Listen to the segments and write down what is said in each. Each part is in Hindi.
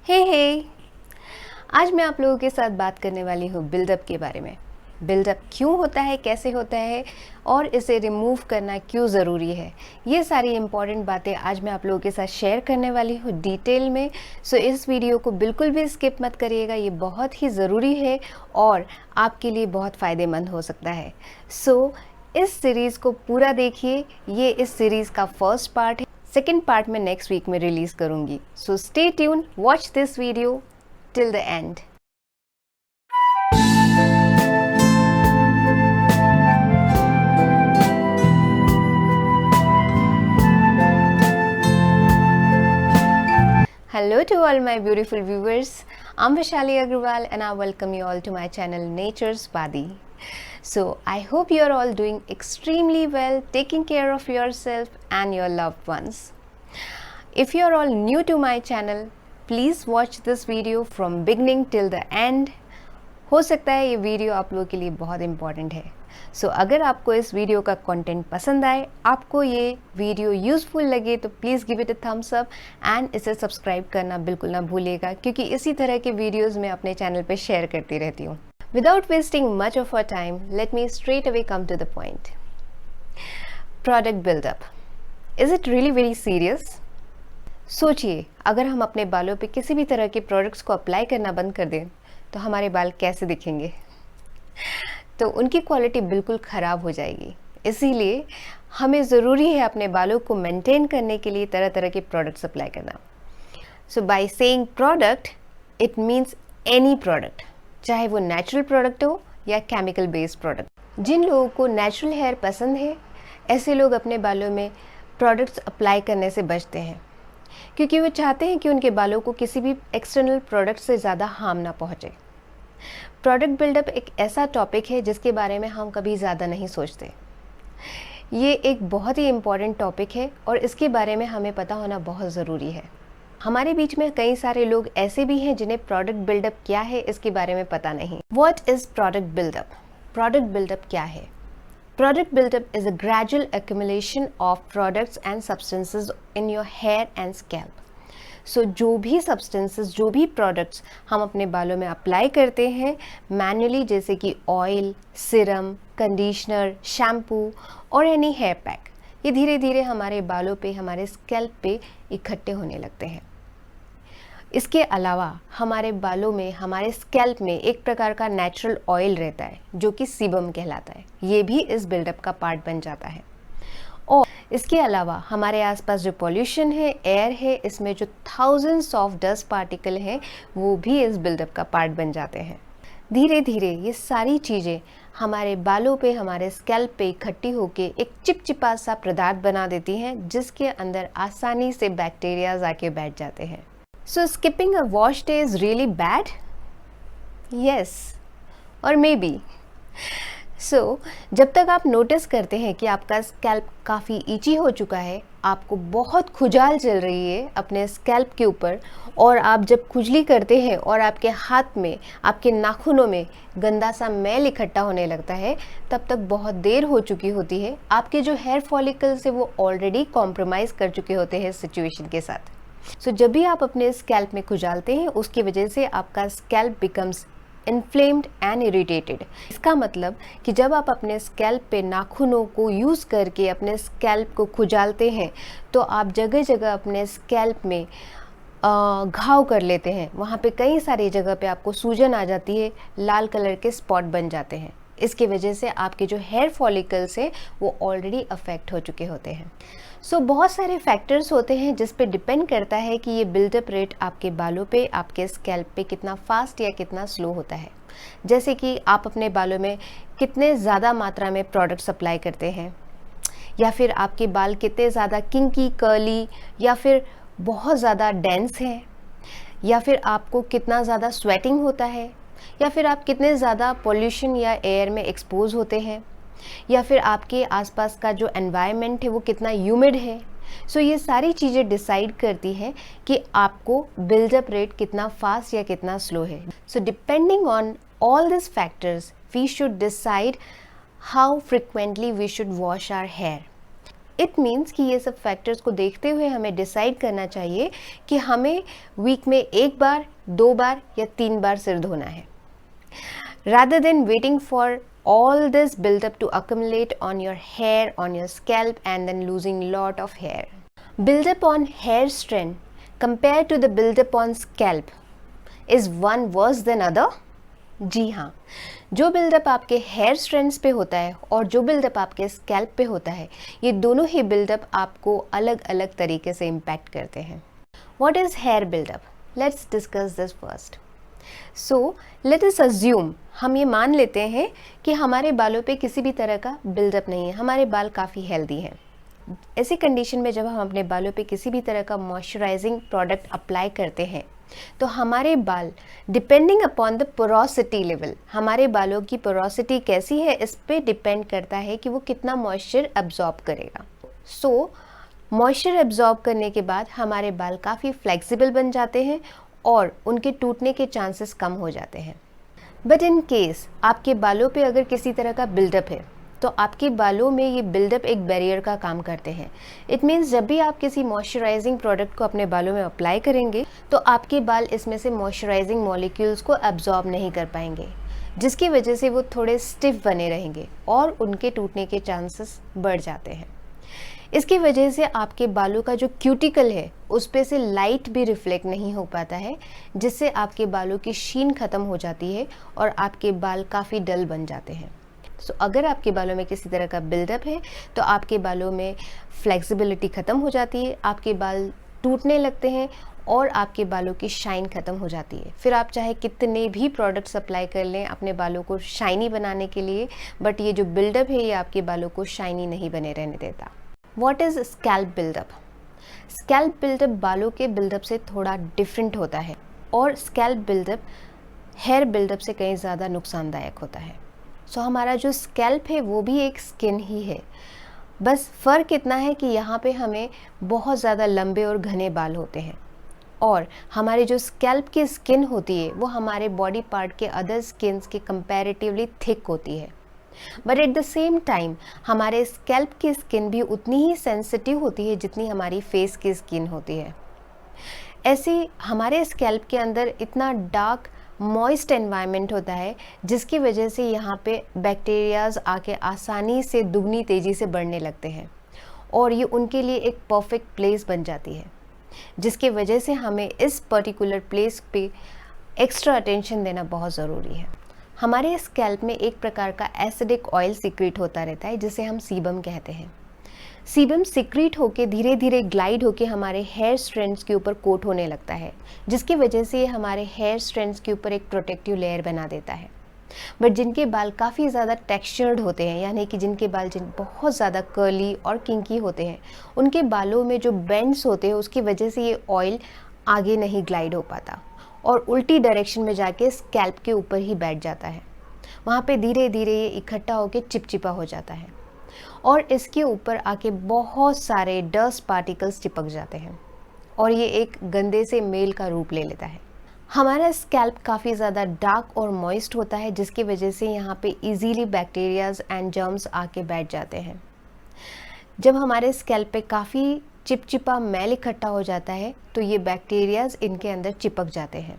हे आज मैं आप लोगों के साथ बात करने वाली हूँ बिल्डअप के बारे में। बिल्डअप क्यों होता है, कैसे होता है और इसे रिमूव करना क्यों ज़रूरी है, ये सारी इम्पॉर्टेंट बातें आज मैं आप लोगों के साथ शेयर करने वाली हूँ डिटेल में। सो इस वीडियो को बिल्कुल भी स्किप मत करिएगा, ये बहुत ही ज़रूरी है और आपके लिए बहुत फ़ायदेमंद हो सकता है। सो इस सीरीज़ को पूरा देखिए, ये इस सीरीज़ का फर्स्ट पार्ट है। सेकेंड पार्ट में नेक्स्ट वीक में रिलीज़ करूँगी। So stay tune, watch this video till the end. Hello to all my beautiful viewers. I'm Vishali Agrawal and I welcome you all to my channel Nature's Badi. So I hope you are all doing extremely well, taking care of yourself and your loved ones. If you are all new to my channel, please watch this video from beginning till the end. हो सकता है ये वीडियो आप लोगों के लिए बहुत इंपॉर्टेंट है। सो अगर आपको इस वीडियो का कंटेंट पसंद आए, आपको ये वीडियो यूज़फुल लगे तो please give it a thumbs up and इसे सब्सक्राइब करना बिल्कुल ना भूलिएगा, क्योंकि इसी तरह के वीडियोज़ मैं अपने चैनल पे शेयर करती रहती हूँ। Without wasting much of our time, let me straight away come to the point. Product buildup, is it really very serious? सोचिए, अगर हम अपने बालों पे किसी भी तरह के प्रोडक्ट्स को अप्लाई करना बंद कर दें तो हमारे बाल कैसे दिखेंगे? तो उनकी क्वालिटी बिल्कुल ख़राब हो जाएगी। इसीलिए हमें ज़रूरी है अपने बालों को मेंटेन करने के लिए तरह तरह के प्रोडक्ट्स अप्लाई करना। So by saying product, it means any product, चाहे वो नेचुरल प्रोडक्ट हो या केमिकल बेस्ड प्रोडक्ट। जिन लोगों को नेचुरल हेयर पसंद है, ऐसे लोग अपने बालों में प्रोडक्ट्स अप्लाई करने से बचते हैं, क्योंकि वो चाहते हैं कि उनके बालों को किसी भी एक्सटर्नल प्रोडक्ट से ज़्यादा हार्म ना पहुँचे। प्रोडक्ट बिल्डअप एक ऐसा टॉपिक है जिसके बारे में हम कभी ज़्यादा नहीं सोचते। ये एक बहुत ही इम्पॉर्टेंट टॉपिक है और इसके बारे में हमें पता होना बहुत ज़रूरी है। हमारे बीच में कई सारे लोग ऐसे भी हैं जिन्हें प्रोडक्ट बिल्डअप क्या है इसके बारे में पता नहीं। What is product buildup? Product buildup क्या है? Product buildup is a gradual accumulation of products and substances in your hair and scalp. So जो भी substances, जो भी products हम अपने बालों में अप्लाई करते हैं मैन्युअली, जैसे कि ऑयल, सीरम, कंडीशनर, शैम्पू और एनी हेयर पैक, ये धीरे धीरे हमारे बालों पे, हमारे स्कैल्प पे इकट्ठे होने लगते हैं। इसके अलावा हमारे बालों में, हमारे स्कैल्प में एक प्रकार का नेचुरल ऑयल रहता है जो कि सीबम कहलाता है। ये भी इस बिल्डअप का पार्ट बन जाता है। और इसके अलावा हमारे आसपास जो पॉल्यूशन है, एयर है, इसमें जो थाउजेंड्स ऑफ डस्ट पार्टिकल हैं, वो भी इस बिल्डअप का पार्ट बन जाते हैं। धीरे धीरे ये सारी चीज़ें हमारे बालों पे, हमारे स्कैल्प पे इकट्ठी होकर एक चिपचिपा सा पदार्थ बना देती हैं, जिसके अंदर आसानी से बैक्टीरियाज आके बैठ जाते हैं। So skipping a wash day is really bad? Yes, or maybe. So जब तक आप नोटिस करते हैं कि आपका स्कैल्प काफ़ी ईची हो चुका है, आपको बहुत खुजाल चल रही है अपने स्कैल्प के ऊपर, और आप जब खुजली करते हैं और आपके हाथ में, आपके नाखूनों में गंदा सा मैल इकट्ठा होने लगता है, तब तक बहुत देर हो चुकी होती है। आपके जो हेयर फॉलिकल्स है वो ऑलरेडी कॉम्प्रोमाइज़ कर चुके होते हैं इस सिचुएशन के साथ। सो जब भी आप अपने स्कैल्प में खुजालते हैं, उसकी वजह से आपका scalp becomes inflamed and irritated. इसका मतलब कि जब आप अपने स्कैल्प पे नाखूनों को यूज़ करके अपने स्कैल्प को खुजालते हैं, तो आप जगह जगह अपने स्कैल्प में घाव कर लेते हैं। वहाँ पे कई सारी जगह पे आपको सूजन आ जाती है, लाल कलर के स्पॉट बन जाते हैं। इसकी वजह से आपके जो हेयर फॉलिकल्स हैं वो ऑलरेडी अफेक्ट हो चुके होते हैं। सो बहुत सारे फैक्टर्स होते हैं जिस पे डिपेंड करता है कि ये बिल्डअप रेट आपके बालों पे, आपके स्कैल्प पे कितना फास्ट या कितना स्लो होता है। जैसे कि आप अपने बालों में कितने ज़्यादा मात्रा में प्रोडक्ट्स अप्लाई करते हैं, या फिर आपके बाल कितने ज़्यादा किंकी, कर्ली, या फिर बहुत ज़्यादा डेंस हैं, या फिर आपको कितना ज़्यादा स्वेटिंग होता है, या फिर आप कितने ज़्यादा पॉल्यूशन या एयर में एक्सपोज होते हैं, या फिर आपके आसपास का जो एनवायरनमेंट है वो कितना ह्यूमिड है। सो ये सारी चीज़ें डिसाइड करती हैं कि आपको बिल्डअप रेट कितना फास्ट या कितना स्लो है। So depending on all this factors we should decide how frequently we should wash our hair. It means कि ये सब फैक्टर्स को देखते हुए हमें डिसाइड करना चाहिए कि हमें वीक में 1 बार, 2 बार या 3 बार सिर धोना है, rather than waiting for all this build-up to accumulate on your hair, on your scalp, and then losing lot of hair. Build-up on hair strand compared to the build-up on scalp, is one worse than other? जी हाँ, जो बिल्डअप आपके हेयर स्ट्रैंड्स पे होता है और जो बिल्डअप आपके स्कैल्प पे होता है, ये दोनों ही बिल्डअप आपको अलग अलग तरीके से इम्पैक्ट करते हैं. What is hair buildup? Let's discuss this first. So let us assume, हम ये मान लेते हैं कि हमारे बालों पे किसी भी तरह का बिल्डअप नहीं है, हमारे बाल काफ़ी हेल्दी हैं. ऐसी कंडीशन में जब हम अपने बालों पे किसी भी तरह का मॉइस्चराइजिंग प्रोडक्ट अप्लाई करते हैं तो हमारे बाल depending upon the porosity level, हमारे बालों की पोरोसिटी कैसी है इस पे डिपेंड करता है कि वो कितना मॉइस्चर एब्जॉर्ब करेगा. सो मॉइस्चर एब्जॉर्ब करने के बाद हमारे बाल काफ़ी फ्लेक्सिबल बन जाते हैं और उनके टूटने के चांसेस कम हो जाते हैं. बट इन केस आपके बालों पे अगर किसी तरह का बिल्डअप है तो आपके बालों में ये बिल्डअप एक बैरियर का काम करते हैं. इट मीन्स जब भी आप किसी मॉइस्चराइजिंग प्रोडक्ट को अपने बालों में अप्लाई करेंगे तो आपके बाल इसमें से मॉइस्चराइजिंग मॉलिक्यूल्स को एब्जॉर्ब नहीं कर पाएंगे, जिसकी वजह से वो थोड़े स्टिफ बने रहेंगे और उनके टूटने के चांसेस बढ़ जाते हैं. इसकी वजह से आपके बालों का जो क्यूटिकल है उस पे से लाइट भी रिफ्लेक्ट नहीं हो पाता है, जिससे आपके बालों की शीन ख़त्म हो जाती है और आपके बाल काफ़ी डल बन जाते हैं. सो अगर आपके बालों में किसी तरह का बिल्डअप है तो आपके बालों में फ्लेक्सिबिलिटी ख़त्म हो जाती है, आपके बाल टूटने लगते हैं और आपके बालों की शाइन ख़त्म हो जाती है. फिर आप चाहे कितने भी प्रोडक्ट्स अप्लाई कर लें अपने बालों को शाइनी बनाने के लिए, बट ये जो बिल्डअप है ये आपके बालों को शाइनी नहीं बने रहने देता. What is scalp buildup? Scalp buildup बालों के बिल्डअप से थोड़ा डिफरेंट होता है और स्कैल्प बिल्डअप हेयर बिल्डअप से कहीं ज़्यादा नुकसानदायक होता है. सो हमारा जो स्कैल्प है वो भी एक स्किन ही है, बस फ़र्क इतना है कि यहाँ पे हमें बहुत ज़्यादा लंबे और घने बाल होते हैं और हमारे जो स्कैल्प की स्किन होती है वो हमारे बॉडी पार्ट के अदर स्किन्स के कंपैरेटिवली थिक होती है. But at the same time हमारे स्कैल्प की स्किन भी उतनी ही सेंसिटिव होती है जितनी हमारी फेस की स्किन होती है. ऐसे हमारे स्कैल्प के अंदर इतना डार्क मॉइस्ट एनवायरनमेंट होता है जिसकी वजह से यहाँ पे बैक्टीरियाज आके आसानी से दुगनी तेज़ी से बढ़ने लगते हैं और ये उनके लिए एक परफेक्ट प्लेस बन जाती है, जिसकी वजह से हमें इस पर्टिकुलर प्लेस पे एक्स्ट्रा अटेंशन देना बहुत ज़रूरी है. हमारे स्कैल्प में एक प्रकार का एसिडिक ऑयल सीक्रेट होता रहता है जिसे हम सीबम कहते हैं. सीबम सीक्रेट होके धीरे धीरे ग्लाइड होके हमारे हेयर स्ट्रैंड्स के ऊपर कोट होने लगता है, जिसकी वजह से ये हमारे हेयर स्ट्रैंड्स के ऊपर एक प्रोटेक्टिव लेयर बना देता है. बट जिनके बाल काफ़ी ज़्यादा टेक्सचर्ड होते हैं, यानी कि जिनके बाल बहुत ज़्यादा कर्ली और किंकी होते हैं, उनके बालों में जो बेंड्स होते हैं उसकी वजह से ये ऑयल आगे नहीं ग्लाइड हो पाता और उल्टी डायरेक्शन में जाके स्कैल्प के ऊपर ही बैठ जाता है. वहाँ पे धीरे धीरे ये इकट्ठा होके चिपचिपा हो जाता है और इसके ऊपर आके बहुत सारे डस्ट पार्टिकल्स चिपक जाते हैं और ये एक गंदे से मेल का रूप ले लेता है. हमारा स्कैल्प काफ़ी ज़्यादा डार्क और मॉइस्ट होता है, जिसकी वजह से यहाँ पे इजीली बैक्टीरियाज एंड जर्म्स आके बैठ जाते हैं. जब हमारे स्कैल्प पे काफ़ी चिपचिपा मैल इकट्ठा हो जाता है तो ये बैक्टीरियाज इनके अंदर चिपक जाते हैं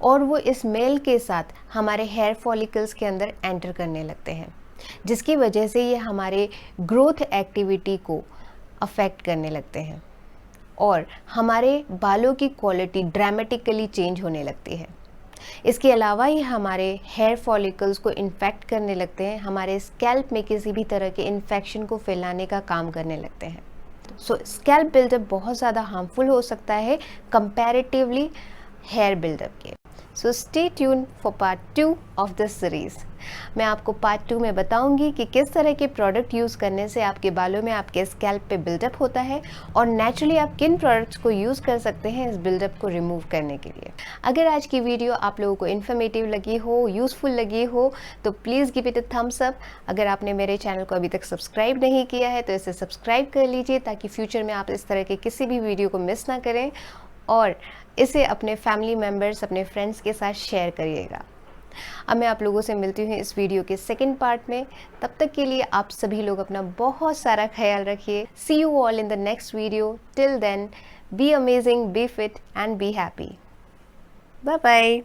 और वो इस मेल के साथ हमारे हेयर फॉलिकल्स के अंदर एंटर करने लगते हैं, जिसकी वजह से ये हमारे ग्रोथ एक्टिविटी को अफेक्ट करने लगते हैं और हमारे बालों की क्वालिटी ड्रामेटिकली चेंज होने लगती है. इसके अलावा ये हमारे हेयर फॉलिकल्स को इन्फेक्ट करने लगते हैं, हमारे स्कैल्प में किसी भी तरह के इन्फेक्शन को फैलाने का काम करने लगते हैं. सो स्कैल्प बिल्डअप बहुत ज़्यादा हार्मफुल हो सकता है कंपैरेटिवली हेयर बिल्डअप के. So stay tune for part 2 of this series. मैं आपको पार्ट 2 में बताऊंगी कि किस तरह के प्रोडक्ट यूज़ करने से आपके बालों में आपके स्कैल्प पे बिल्डअप होता है और नेचुरली आप किन प्रोडक्ट्स को यूज़ कर सकते हैं इस बिल्डअप को रिमूव करने के लिए. अगर आज की वीडियो आप लोगों को इन्फॉर्मेटिव लगी हो, यूज़फुल लगी हो तो please give it a thumbs up. अगर आपने मेरे चैनल को अभी तक सब्सक्राइब नहीं किया है तो इसे सब्सक्राइब कर लीजिए ताकि फ्यूचर में आप इस तरह के किसी भी वीडियो को मिस ना करें और इसे अपने फैमिली मेम्बर्स, अपने फ्रेंड्स के साथ शेयर करिएगा. अब मैं आप लोगों से मिलती हूँ इस वीडियो के सेकेंड पार्ट में। तब तक के लिए आप सभी लोग अपना बहुत सारा ख्याल रखिए। See you all in the next video. Till then, be amazing, be fit and be happy. Bye bye.